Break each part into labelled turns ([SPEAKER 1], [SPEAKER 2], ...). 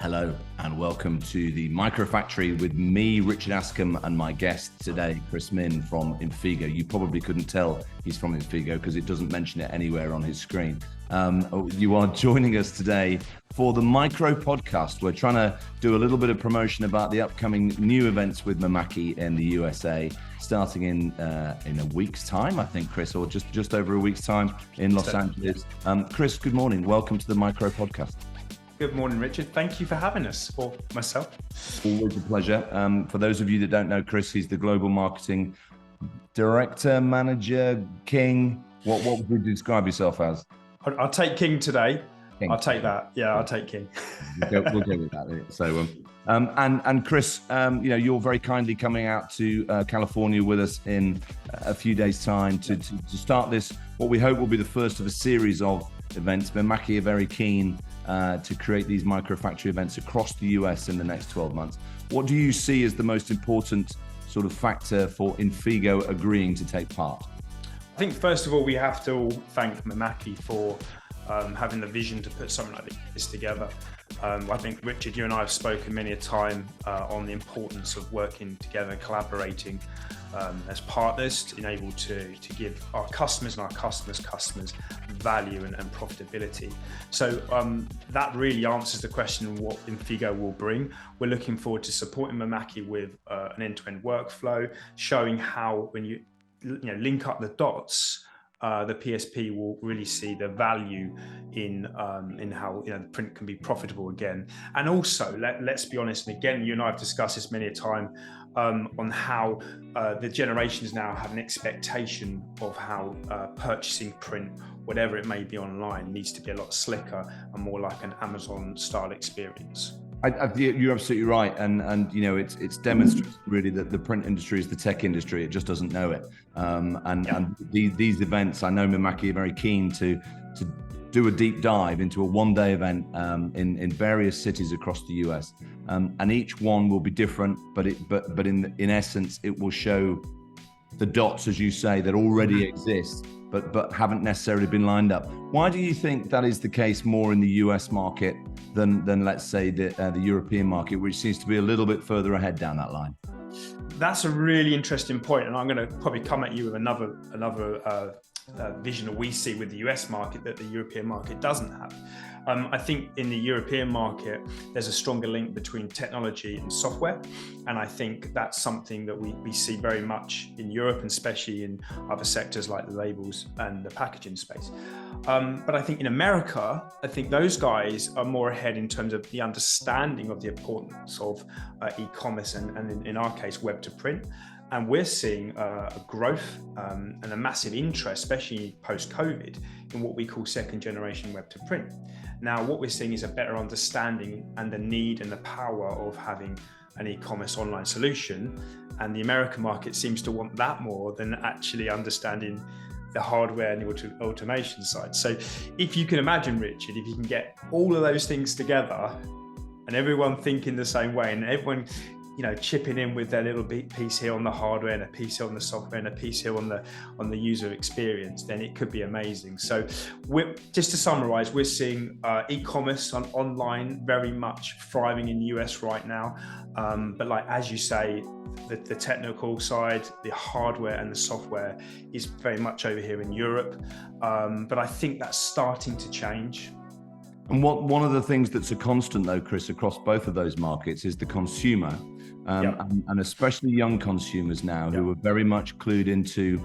[SPEAKER 1] Hello and welcome to the MicroFactory with me, Richard Askam, and my guest today, Chris Min from 𝐿𝐵𝐞𝐞. You probably couldn't tell he's from 𝐿𝐵𝐞𝐞 because it doesn't mention it anywhere on his screen. You are joining us today for the Micro Podcast. We're trying to do a little bit of promotion about the upcoming new events with Mimaki in the USA, starting in a week's time, I think, Chris, or just over a week's time in Los Angeles. Chris, good morning. Welcome to the Micro Podcast.
[SPEAKER 2] Good morning, Richard. Thank you for having us, or myself.
[SPEAKER 1] Always a pleasure. For those of you that don't know Chris, he's the Global Marketing Director, Manager, King. What would you describe yourself as?
[SPEAKER 2] I'll take King today. King. I'll take that. Yeah, I'll take King.
[SPEAKER 1] We'll go with that. So, and Chris, you're very kindly coming out to California with us in a few days' time to start this, what we hope will be the first of a series of events. Mimaki are very keen to create these MicroFactory events across the US in the next 12 months. What do you see as the most important sort of factor for 𝐿𝐵𝐞𝐞 agreeing to take part?
[SPEAKER 2] I think first of all, we have to all thank Mimaki for having the vision to put something like this together. I think, Richard, you and I have spoken many a time on the importance of working together and collaborating as partners to enable to give our customers and our customers value and profitability. So that really answers the question of what 𝐿𝐵𝐞𝐞 will bring. We're looking forward to supporting Mimaki with an end-to-end workflow, showing how when you link up the dots, the PSP will really see the value in how print can be profitable again. And also, let's be honest, and again, you and I have discussed this many a time, on how the generations now have an expectation of how purchasing print, whatever it may be online, needs to be a lot slicker and more like an Amazon-style experience.
[SPEAKER 1] You're absolutely right, and it's demonstrated really that the print industry is the tech industry. It just doesn't know it. And these events, I know Mimaki are very keen to do a deep dive into a one-day event in various cities across the US, and each one will be different, but in essence, it will show the dots, as you say, that already exist, but haven't necessarily been lined up. Why do you think that is the case more in the US market than let's say the European market, which seems to be a little bit further ahead down that line?
[SPEAKER 2] That's a really interesting point, and I'm going to probably come at you with another vision that we see with the US market that the European market doesn't have. I think in the European market, there's a stronger link between technology and software. And I think that's something that we see very much in Europe, and especially in other sectors like the labels and the packaging space. But I think in America, I think those guys are more ahead in terms of the understanding of the importance of e-commerce and in our case, web to print. And we're seeing a growth and a massive interest, especially post-COVID, in what we call second generation web to print. Now, what we're seeing is a better understanding and the need and the power of having an e-commerce online solution. And the American market seems to want that more than actually understanding the hardware and the automation side. So if you can imagine, Richard, if you can get all of those things together and everyone thinking the same way and everyone chipping in with their little piece here on the hardware and a piece here on the software and a piece here on the user experience, then it could be amazing. So just to summarize, we're seeing e-commerce online very much thriving in the US right now. But like, as you say, the technical side, the hardware and the software is very much over here in Europe. But I think that's starting to change.
[SPEAKER 1] And one of the things that's a constant though, Chris, across both of those markets is the consumer. And especially young consumers now who are very much clued into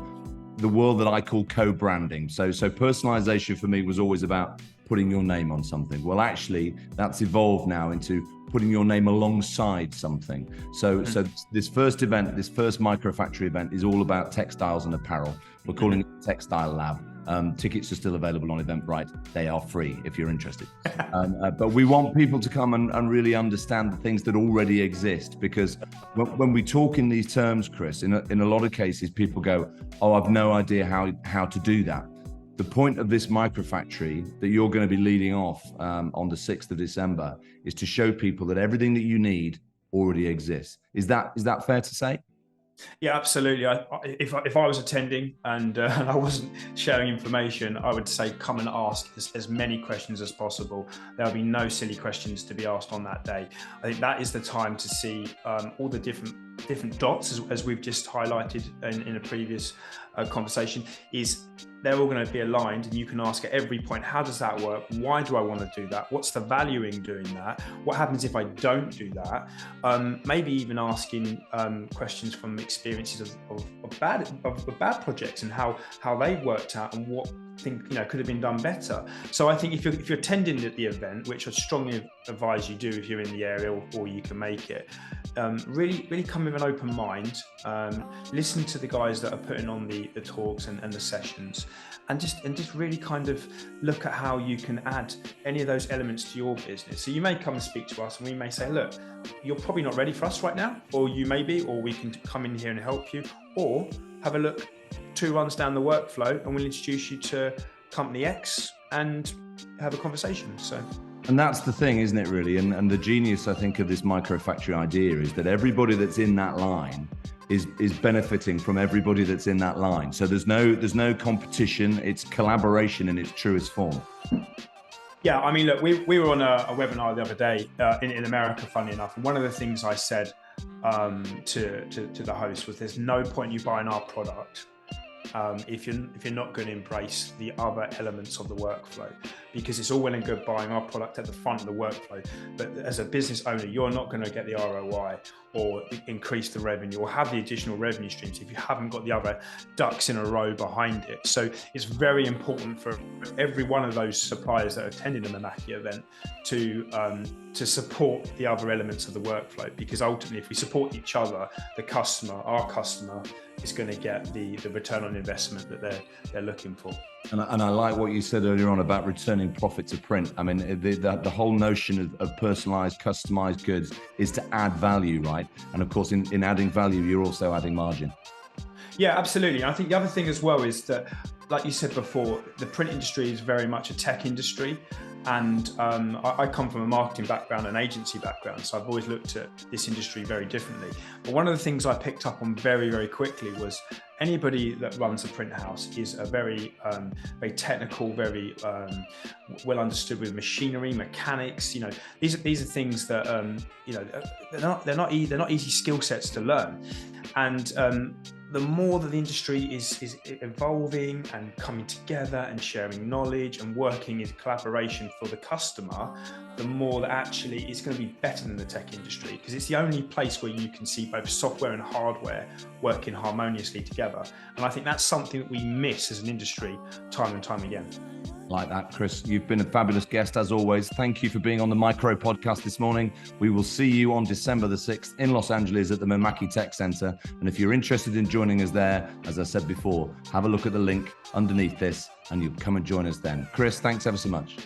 [SPEAKER 1] the world that I call co-branding. So personalization for me was always about putting your name on something. Well, actually, that's evolved now into putting your name alongside something. So this first event, this first MicroFactory event is all about textiles and apparel. We're calling it Textile Lab. Tickets are still available on Eventbrite. They are free if you're interested. But we want people to come and really understand the things that already exist, because when we talk in these terms, Chris, in a lot of cases, people go, oh, I've no idea how to do that. The point of this MicroFactory that you're going to be leading off on the 6th of December is to show people that everything that you need already exists. Is that fair to say?
[SPEAKER 2] Yeah, absolutely. If I was attending and I wasn't sharing information, I would say come and ask as many questions as possible. There'll be no silly questions to be asked on that day. I think that is the time to see all the different dots, as we've just highlighted in a previous conversation, is they're all going to be aligned, and you can ask at every point, how does that work? Why do I want to do that? What's the value in doing that? What happens if I don't do that? Maybe even asking questions from experiences of bad projects and how they worked out and what could have been done better. So I think if you're attending the event, which I strongly advise you do if you're in the area or you can make it, really come with an open mind, listen to the guys that are putting on the talks and the sessions, and just really kind of look at how you can add any of those elements to your business. So you may come and speak to us and we may say, look, you're probably not ready for us right now, or you may be, or we can come in here and help you, or have a look 2 runs down the workflow and we'll introduce you to company X and have a conversation.
[SPEAKER 1] And that's the thing, isn't it, really? And the genius, I think, of this microfactory idea is that everybody that's in that line is benefiting from everybody that's in that line. So there's no competition. It's collaboration in its truest form.
[SPEAKER 2] Yeah, I mean, look, we were on a webinar the other day in America, funny enough, and one of the things I said to the host was, there's no point you buying our product if you're not going to embrace the other elements of the workflow, because it's all well and good buying our product at the front of the workflow, but as a business owner, you're not going to get the ROI or increase the revenue or have the additional revenue streams if you haven't got the other ducks in a row behind it. So it's very important for every one of those suppliers that are attending the Mimaki event to support the other elements of the workflow, because ultimately, if we support each other, our customer is going to get the return on investment that they're looking for.
[SPEAKER 1] And I like what you said earlier on about returning profit to print. I mean, the whole notion of personalized, customized goods is to add value, right? And of course, in adding value, you're also adding margin.
[SPEAKER 2] Yeah, absolutely. And I think the other thing as well is that, like you said before, the print industry is very much a tech industry. And I come from a marketing background and agency background, so I've always looked at this industry very differently. But one of the things I picked up on very, very quickly was anybody that runs a print house is a very technical, very well understood with machinery, mechanics. These are things that they're not easy skill sets to learn, and the more that the industry is evolving and coming together and sharing knowledge and working in collaboration for the customer, the more that actually it's going to be better than the tech industry, because it's the only place where you can see both software and hardware working harmoniously together. And I think that's something that we miss as an industry time and time again.
[SPEAKER 1] Like that, Chris. You've been a fabulous guest as always. Thank you for being on the Micro Podcast this morning. We will see you on December the 6th in Los Angeles at the Mimaki Tech Center. And if you're interested in joining us there, as I said before, have a look at the link underneath this and you'll come and join us then. Chris, thanks ever so much.